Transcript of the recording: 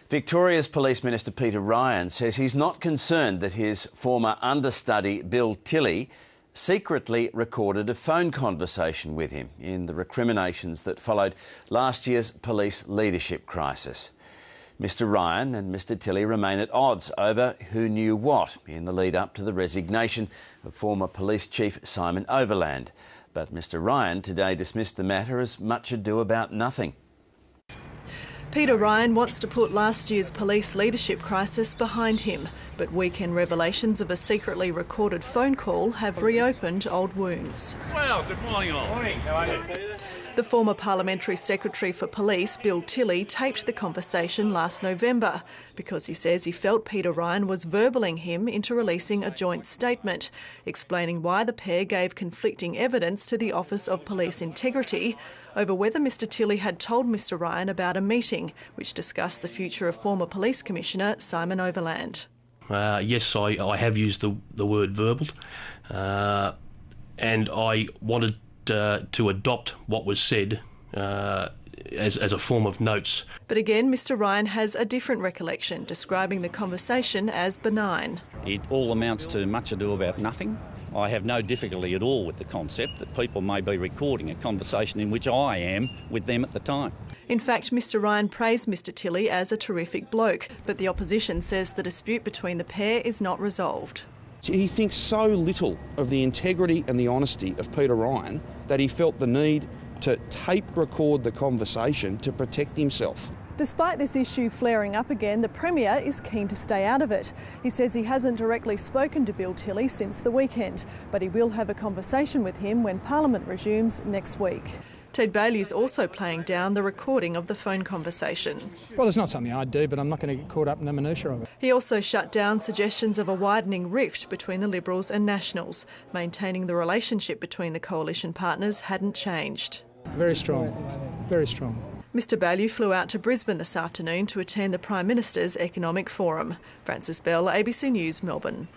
Victoria's Police Minister Peter Ryan says he's not concerned that his former understudy Bill Tilley secretly recorded a phone conversation with him in the recriminations that followed last year's police leadership crisis. Mr Ryan and Mr Tilley remain at odds over who knew what in the lead up to the resignation of former Police Chief Simon Overland. But Mr Ryan today dismissed the matter as much ado about nothing. Peter Ryan wants to put last year's police leadership crisis behind him, but weekend revelations of a secretly recorded phone call have reopened old wounds. Well, good morning all. Morning, how are you? The former Parliamentary Secretary for Police, Bill Tilley, taped the conversation last November because he says he felt Peter Ryan was verballing him into releasing a joint statement, explaining why the pair gave conflicting evidence to the Office of Police Integrity over whether Mr Tilley had told Mr Ryan about a meeting which discussed the future of former Police Commissioner Simon Overland. Yes, I have used the word verbaled, and I wanted to adopt what was said as a form of notes. But again, Mr Ryan has a different recollection, describing the conversation as benign. It all amounts to much ado about nothing. I have no difficulty at all with the concept that people may be recording a conversation in which I am with them at the time. In fact, Mr Ryan praised Mr Tilley as a terrific bloke, but the opposition says the dispute between the pair is not resolved. He thinks so little of the integrity and the honesty of Peter Ryan that he felt the need to tape record the conversation to protect himself. Despite this issue flaring up again, the Premier is keen to stay out of it. He says he hasn't directly spoken to Bill Tilley since the weekend, but he will have a conversation with him when Parliament resumes next week. Ted Bailey is also playing down the recording of the phone conversation. Well, it's not something I'd do, but I'm not going to get caught up in the minutiae of it. He also shut down suggestions of a widening rift between the Liberals and Nationals, maintaining the relationship between the coalition partners hadn't changed. Very strong, very strong. Mr Bailey flew out to Brisbane this afternoon to attend the Prime Minister's Economic Forum. Frances Bell, ABC News, Melbourne.